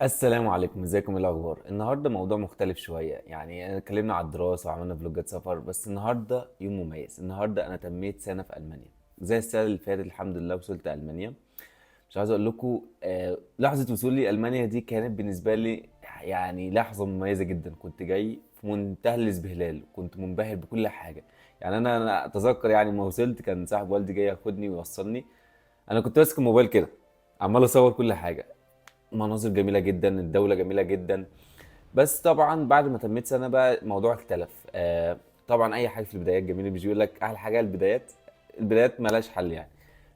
السلام عليكم، ازيكم؟ ايه الاخبار؟ النهارده موضوع مختلف شويه، يعني اتكلمنا على الدراسه وعملنا فلوجات سفر، بس النهارده يوم مميز. النهارده انا تميت سنه في المانيا. زي السنه اللي فاتت الحمد لله وصلت المانيا. مش عايز اقول لكم لحظه وصولي المانيا دي كانت بالنسبه لي يعني لحظه مميزه جدا. كنت جاي في منتهى الازبهلال، كنت منبهر بكل حاجه. يعني انا اتذكر يعني ما وصلت كان صاحب والدي جاي ياخدني ويوصلني. انا كنت ماسك الموبايل كده عمال اصور كل حاجه. مناظر جميله جدا، الدوله جميله جدا. بس طبعا بعد ما تميت سنه بقى الموضوع اختلف. طبعا اي حاجه في البدايات جميله، مش بيقول لك احلى حاجه البدايات. البدايات ملهاش حل يعني.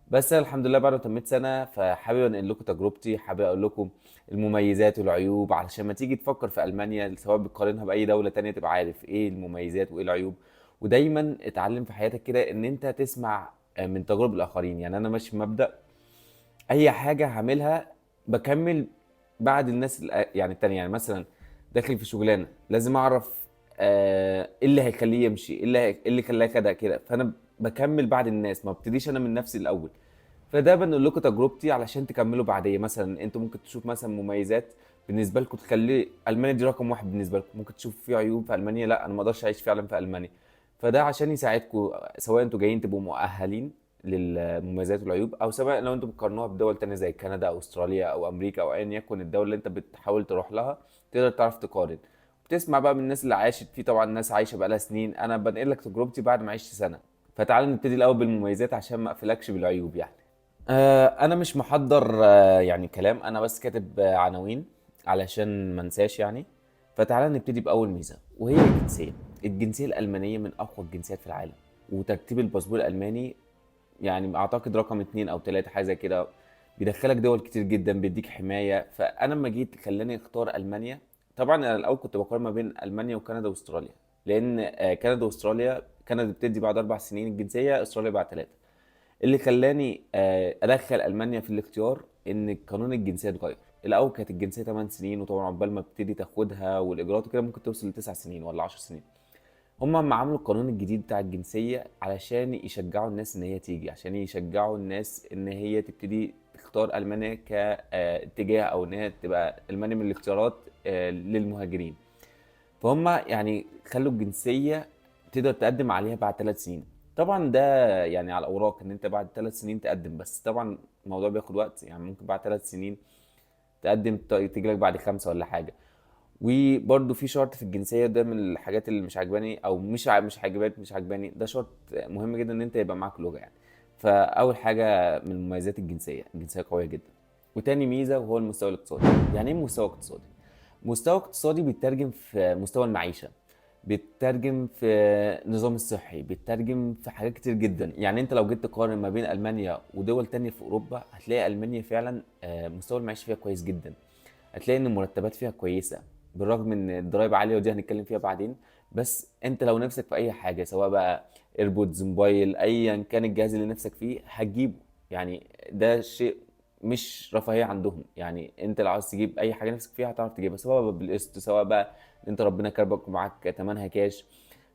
بس أنا الحمد لله بعد ما تميت سنه فحابب انقل لكم تجربتي، حابب اقول لكم المميزات والعيوب علشان ما تيجي تفكر في المانيا سواء بتقارنها باي دوله تانية تبقى عارف ايه المميزات وايه العيوب. ودايما اتعلم في حياتك كده ان انت تسمع من تجارب الاخرين. يعني انا ماشي بمبدأ اي حاجه هعملها بكمل بعد الناس يعني التانية. يعني مثلا داخل في شغلانه لازم اعرف ايه اللي هيخليه يمشي، إيه اللي خلاه كده كده، فانا بكمل بعد الناس، ما ابتديش انا من نفسي الاول. فده بنقول لكم تجربتي علشان تكملوا بعديه. مثلا انتوا ممكن تشوف مثلا مميزات بالنسبه لكم تخلي المانيا دي رقم واحد بالنسبه لكم، ممكن تشوف في عيوب في المانيا لا انا ما اقدرش اعيش فعلا في المانيا. فده عشان يساعدكم سواء انتوا جايين تبقوا مؤهلين للمميزات والعيوب، او سواء لو انتوا بتقارنوها بدول تانية زي كندا او استراليا او امريكا او ايا يكن الدوله اللي انت بتحاول تروح لها، تقدر تعرف تقارن. بتسمع بقى من الناس اللي عاشت فيه، طبعا ناس عايشه بقالها سنين، انا بنقل لك تجربتي بعد ما عشت سنه. فتعال نبتدي الاول بالمميزات عشان ما اقفلكش بالعيوب يعني. انا مش محضر يعني كلام، انا بس كاتب عناوين علشان ما انساش يعني. فتعالى نبتدي باول ميزه وهي الجنسيه. الجنسيه الالمانيه من اقوى الجنسيات في العالم. وترتيب الباسبور الالماني يعني اعتقد رقم اتنين او تلاته حاجه زي كده. بيدخلك دول كتير جدا، بيديك حمايه. فانا لما جيت خلاني اختار المانيا. طبعا انا الاول كنت بقارن ما بين المانيا وكندا واستراليا، لان كندا واستراليا، كندا بتدي بعد 4 سنين الجنسيه، استراليا بعد 3. اللي خلاني ادخل المانيا في الاختيار ان قانون الجنسيه اتغير. الاول كانت الجنسيه 8 سنين، وطبعا عقبال ما بتبتدي تاخدها والاجراءات وكده ممكن توصل ل9 سنين ولا 10 سنين. هم ما عملوا القانون الجديد بتاع الجنسيه علشان يشجعوا الناس ان هي تيجي، عشان يشجعوا الناس ان هي تبتدي تختار المانيا كاتجاه، او ان هي تبقى المانيا من الاختيارات للمهاجرين. فهم يعني خلوا الجنسيه تقدر تقدم عليها بعد 3 سنين. طبعا ده يعني على الاوراق ان انت بعد 3 سنين تقدم، بس طبعا الموضوع بياخد وقت. يعني ممكن بعد 3 سنين تقدم تيجي لك بعد 5 ولا حاجه. وبرده في شرط في الجنسيه، ده من الحاجات اللي مش عجباني، او مش عجباني. ده شرط مهم جدا ان انت يبقى معاك لغه يعني. فاول حاجه من مميزات الجنسيه، الجنسيه قويه جدا. وتاني ميزه وهو المستوى الاقتصادي. يعني ايه مستوى اقتصادي؟ مستوى اقتصادي بيترجم في مستوى المعيشة، بيترجم في نظام الصحي، بيترجم في حاجات كتير جدا. يعني انت لو جيت تقارن ما بين المانيا ودول تانية في اوروبا هتلاقي المانيا فعلا مستوى المعيشة فيها كويس جدا. هتلاقي ان المرتبات فيها كويسة بالرغم ان الضرايب عالية، ودي هنتكلم فيها بعدين. بس انت لو نفسك في اي حاجة سواء بقى ايربودز، موبايل، ايا كان الجهاز اللي نفسك فيه هتجيبه. يعني ده شيء مش رفاهيه عندهم. يعني انت لو عاوز تجيب اي حاجه نفسك فيها هتعرف تجيبها سواء بالقسط سواء بقى ان انت ربنا كرمك ومعاك تمنها كاش.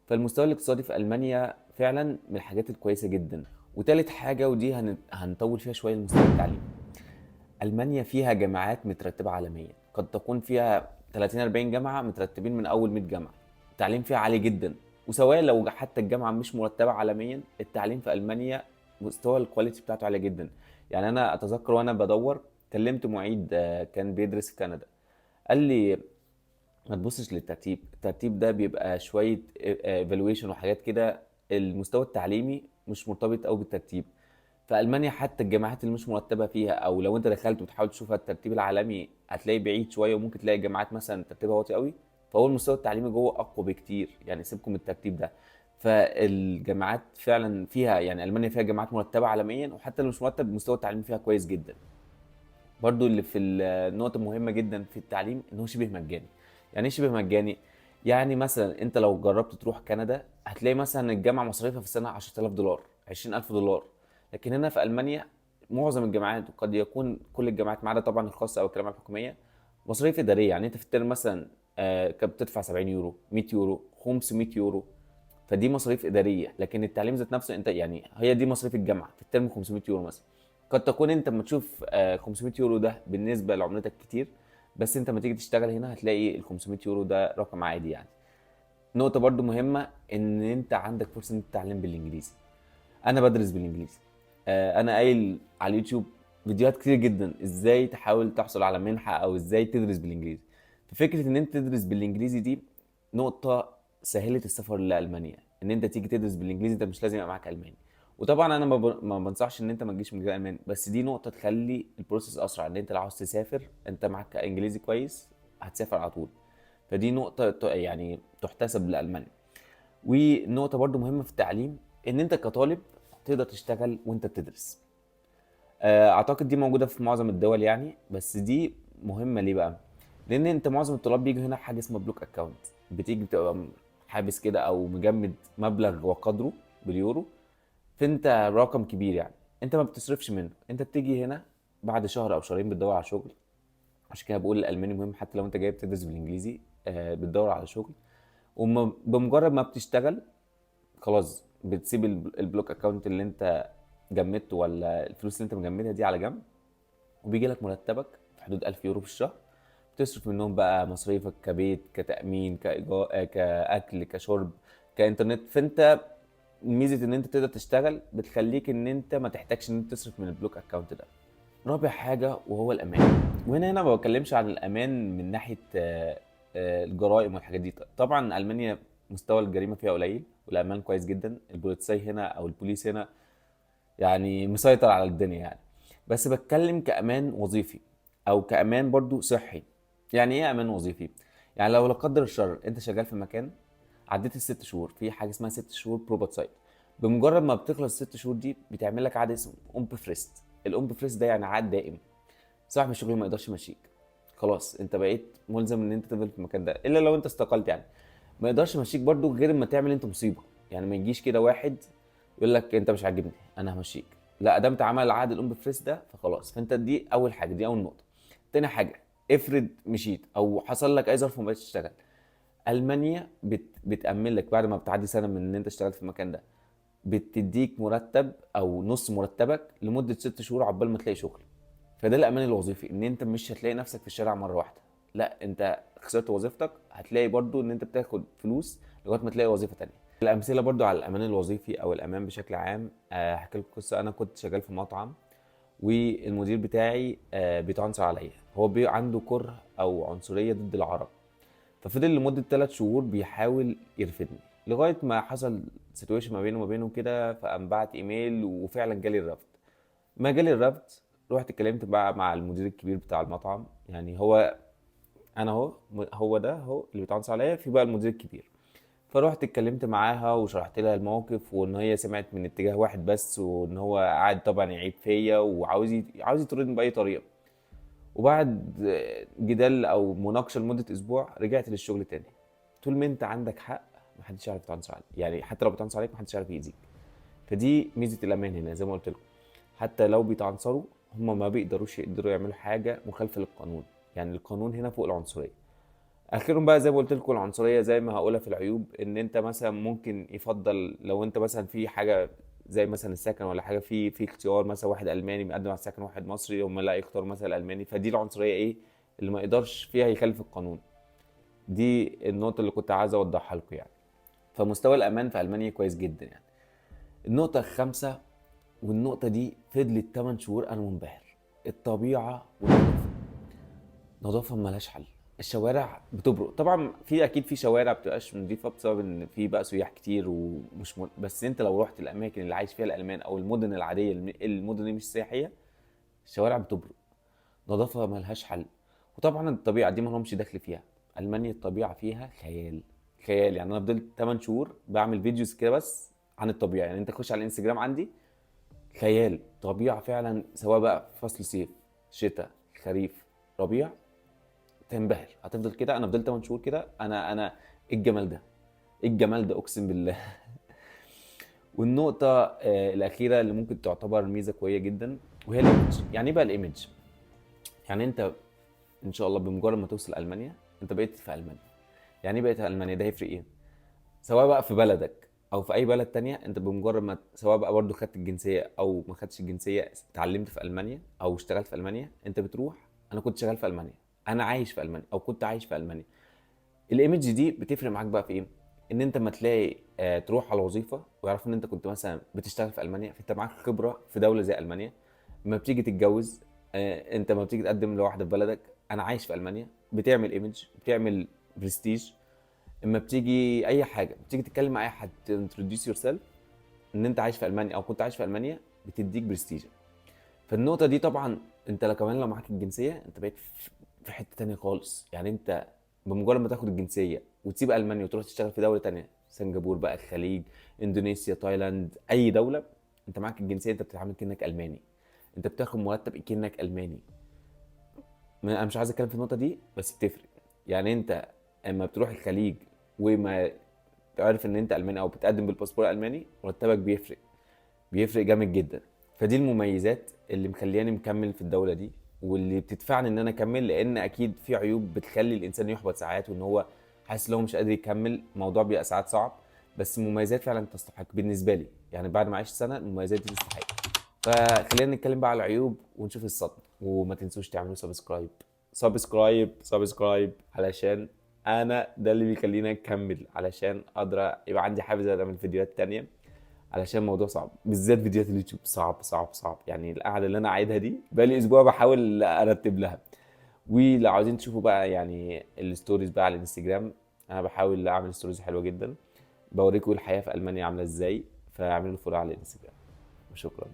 فالمستوى الاقتصادي في المانيا فعلا من الحاجات الكويسه جدا. وتالت حاجه ودي هنطول فيها شويه، المستوى التعليمي. المانيا فيها جامعات مترتبه عالميا، قد تكون فيها 30 40 جامعه مترتبين من اول 100 جامعه. التعليم فيها عالي جدا. وسواء لو حتى الجامعه مش مرتبه عالميا، التعليم في المانيا مستوى الكواليتي بتاعته عالي جدا. يعني انا اتذكر وانا بدور كلمت معيد كان بيدرس في كندا. قال لي ما تبصش للترتيب، الترتيب ده بيبقى شويه ايفالويشن وحاجات كده. المستوى التعليمي مش مرتبط قوي بالترتيب. في المانيا حتى الجامعات اللي مش مرتبه فيها، او لو انت دخلت وتحاول تشوفها الترتيب العالمي هتلاقي بعيد شويه، وممكن تلاقي جامعات مثلا ترتيبها واطي قوي. فهو المستوى التعليمي جوه اقوى بكتير، يعني سيبكم من الترتيب ده. فالجامعات فعلا فيها، يعني المانيا فيها جامعات مرتبه عالميا، وحتى اللي مش مرتب المستوى التعليمي فيها كويس جدا. برضو اللي في النقطة مهمة جدا في التعليم ان هو شبه مجاني. يعني ايه شبه مجاني؟ يعني مثلا انت لو جربت تروح كندا هتلاقي مثلا الجامعة مصاريفها في السنة 10000 دولار، 20000 دولار. لكن هنا في ألمانيا معظم الجامعات، وقد يكون كل الجامعات ما عدا طبعا الخاصة او الجامعات الحكومية، مصاريف إدارية. يعني انت في الترم مثلا كانت بتدفع 70 يورو، 100 يورو، 500 يورو. فدي مصاريف اداريه. لكن التعليم ذات نفسه انت يعني هي دي مصاريف الجامعه في الترم 500 يورو مثلا. قد تكون انت لما تشوف 500 يورو ده بالنسبه لعملتك كتير، بس انت لما تيجي تشتغل هنا هتلاقي ال 500 يورو ده رقم عادي يعني. نقطة برضو مهمة ان انت عندك فرصة ان انت تتعلم بالانجليزي. انا بدرس بالانجليزي. انا قايل على اليوتيوب فيديوهات كتير جدا ازاي تحاول تحصل على منحة او ازاي تدرس بالانجليزي. ففكرة ان انت تدرس بالانجليزي دي نقطة سهلت السفر لألمانيا. ان انت تيجي تدرس بالانجليزي انت مش لازم يبقى معاك الماني. وطبعا انا ما بنصحش ان انت ما تجيش من غير الماني، بس دي نقطة تخلي البروسيس اسرع. ان انت لو عاوز تسافر انت معاك انجليزي كويس هتسافر على طول. فدي نقطة يعني تحتسب لألمانيا. ونقطة برضو مهمة في التعليم ان انت كطالب تقدر تشتغل وانت بتدرس. اعتقد دي موجودة في معظم الدول يعني، بس دي مهمة ليه بقى؟ لان انت معظم الطلاب بيجوا هنا حاجة اسمها بلوك اكاونت. بتيجي بتبقى حابس كده او مجمد مبلغ وقدره باليورو. فانت رقم كبير يعني انت ما بتصرفش منه. انت بتيجي هنا بعد شهر او شهرين بتدور على شغل. عشان كده بقول الالماني مهم حتى لو انت جاي بتدرس بالانجليزي. بتدور على شغل. وبمجرد ما بتشتغل خلاص بتسيب البلوك اكاونت اللي انت جمدته ولا الفلوس اللي انت مجمدها دي على جنب. وبيجي لك مرتبك في حدود 1000 يورو في الشهر. بتصرف منهم بقى مصاريفك كبيت كتأمين كإيجار كأكل كشرب كإنترنت. فانت ميزة ان انت تقدر تشتغل بتخليك ان انت ما تحتاجش ان انت تصرف من البلوك اكاونت ده. رابع حاجة وهو الأمان. وهنا ما بتكلمش عن الأمان من ناحية الجرائم والحاجات دي. طبعا ألمانيا مستوى الجريمة فيها قليل والأمان كويس جدا. البوليساي هنا أو البوليس هنا يعني مسيطر على الدنيا يعني. بس بتكلم كأمان وظيفي أو كأمان برضو صحي. يعني إيه أمان وظيفي؟ يعني لو لا قدر الشر أنت شغال في مكان عديت الست شهور في حاجة اسمها 6 شهور بروبات سايت. بمجرد ما بتخلص ال6 شهور دي بتعمل لك عقد اسمه أومب فريست. الأومب فريست ده يعني عقد دائم. صاحب الشغل ما يقدرش يمشيك. خلاص انت بقيت ملزم ان انت تفضل في المكان ده الا لو انت استقلت يعني. ما يقدرش يمشيك برضو غير ما تعمل انت مصيبه. يعني ما يجيش كده واحد يقول لك انت مش عاجبني انا همشيك. لا دام انت عمل عقد الام بفريس ده فخلاص. فانت دي اول حاجه دي اول نقطه. تاني حاجه افرض مشيت او حصل لك اي ظرف وما بقتش تشتغل. المانيا بتامن لك بعد ما بتعدي سنه من ان انت اشتغلت في المكان ده. بتديك مرتب او نص مرتبك لمده 6 شهور عقبال ما تلاقي شغل. فده الامان الوظيفي ان انت مش هتلاقي نفسك في الشارع مره واحده. لا انت خسرت وظيفتك هتلاقي برضو ان انت بتاخد فلوس لغايه ما تلاقي وظيفه تانية. الامثله برضو على الامان الوظيفي او الامان بشكل عام. هحكي لكم قصه. انا كنت شغال في مطعم والمدير بتاعي بيتعنصر عليا. هو عنده كره او عنصريه ضد العرب. ففضل لمده 3 شهور بيحاول يرفدني لغايه ما حصل سيتويشن ما بينه وما بينه كده. فقام بعت ايميل وفعلا جالي الرفض. ما جالي الرفض رحت اتكلمت بقى مع المدير الكبير بتاع المطعم. يعني هو انا هو ده هو اللي بيتعنصر عليا في بقى المدير الكبير. فروحت اتكلمت معاها وشرحت لها الموقف وان هي سمعت من اتجاه واحد بس وان هو قاعد طبعا يعيب فيا وعاوز عاوز يطردني باي طريقه. وبعد جدال او مناقشه لمده اسبوع رجعت للشغل تاني. طول ما انت عندك حق محدش يعرف يتعنصر عليك. يعني حتى لو بيتعنصر عليك محدش يعرف يأذيك. فدي ميزه الامان هنا زي ما قلت لكم. حتى لو بيتعنصروا هم ما بيقدروش يقدروا يعملوا حاجه مخالفه للقانون. يعني القانون هنا فوق العنصريه. اخيرا بقى زي ما قلت لكم العنصريه زي ما هقولها في العيوب ان انت مثلا ممكن يفضل لو انت مثلا في حاجه زي مثلا السكن ولا حاجه في اختيار مثلا واحد الماني مقدم على السكن واحد مصري هم لا يختاروا مثلا الالماني. فدي العنصريه ايه اللي ما يقدرش فيها يخالف القانون. دي النقطه اللي كنت عايز اوضحها لكم يعني. فمستوى الامان في المانيا كويس جدا يعني. النقطه الخامسه والنقطة دي فضلت 8 شهور أنا منبهر. الطبيعة والنظافة. نظافة ملهاش حل. الشوارع بتبرق طبعا. في أكيد في شوارع بتبقاش نظيفة بسبب إن في بقى سياح كتير ومش بس أنت لو رحت الأماكن اللي عايش فيها الألمان أو المدن العادية المدن اللي مش سياحية الشوارع بتبرق. نظافة ملهاش حل. وطبعا الطبيعة دي مالهمش دخل فيها. ألمانيا الطبيعة فيها خيال. خيال يعني. أنا فضلت 8 شهور بعمل فيديوز كده بس عن الطبيعة. يعني أنت تخش على الانستجرام عندي خيال طبيعة فعلا سواء بقى في فصل صيف شتاء خريف ربيع تنبهر. هتفضل كده. انا فضلت 8 شهور كده. انا ايه الجمال ده. ايه الجمال ده اقسم بالله. والنقطة الأخيرة اللي ممكن تعتبر ميزة قوية جدا وهي الايمج. يعني ايه بقى الايمج؟ يعني انت ان شاء الله بمجرد ما توصل ألمانيا انت بقيت في ألمانيا. يعني ايه بقيت في ألمانيا؟ ده هيفرق ايه؟ سواء بقى في بلدك او في اي بلد تانية انت بمجرد ما سواء بقى برضو خدت الجنسية او ما خدتش الجنسية اتعلمت في المانيا او اشتغلت في المانيا انت بتروح. انا كنت شغال في المانيا انا عايش في المانيا او كنت عايش في المانيا. الايمج دي بتفرق معاك بقى في ايه؟ ان انت ما تلاقي تروح على وظيفه ويعرفوا ان انت كنت مثلا بتشتغل في المانيا، فانت معاك خبره في دوله زي المانيا. لما بتيجي تتجوز، انت ما بتيجي تقدم لواحده في بلدك انا عايش في المانيا، بتعمل ايمج، بتعمل برستيج. اما بتيجي اي حاجه، بتيجي تتكلم مع اي حد انتروديوس يور سيلف ان انت عايش في المانيا او كنت عايش في المانيا، بتديك برستيج. فالنقطه دي طبعا انت لو كمان لو معاك الجنسيه انت بقيت في حته تانية خالص. يعني انت بمجرد ما تاخد الجنسيه وتسيب المانيا وتروح تشتغل في دوله تانية، سنغافور بقى، الخليج، اندونيسيا، تايلاند، اي دوله، انت معاك الجنسيه انت بتتعامل كانك الماني، انت بتاخد مرتب كانك الماني. انا مش عايز اتكلم في النقطه دي بس بتفرق. يعني انت اما بتروح الخليج وما تعرف ان انت الماني او بتقدم بالباسبور الالماني، مرتبك بيفرق، بيفرق جامد جدا. فدي المميزات اللي مخلياني مكمل في الدوله دي، واللي بتدفعني ان انا اكمل. لان اكيد في عيوب بتخلي الانسان يحبط ساعات، وان هو حاسس ان هو مش قادر يكمل، الموضوع بيبقى ساعات صعب. بس المميزات فعلا تستحق بالنسبه لي، يعني بعد ما عشت سنه المميزات دي تستحق. فخلينا نتكلم بقى على العيوب ونشوف الصدمه. وما تنسوش تعملوا سبسكرايب، سبسكرايب علشان انا ده اللي بيخليني اكمل، علشان اقدر يبقى عندي حافز اعمل فيديوهات تانية. علشان الموضوع صعب، بالذات فيديوهات اليوتيوب صعب. يعني القعده اللي انا قاعدها دي بقالي اسبوع بحاول ارتب لها. ولو عاوزين تشوفوا بقى يعني الستوريز بقى على الانستجرام، انا بحاول اعمل ستوريز حلوه جدا بوريكم الحياه في المانيا عامله ازاي. فاعملوا فولو على الانستجرام. وشكرا.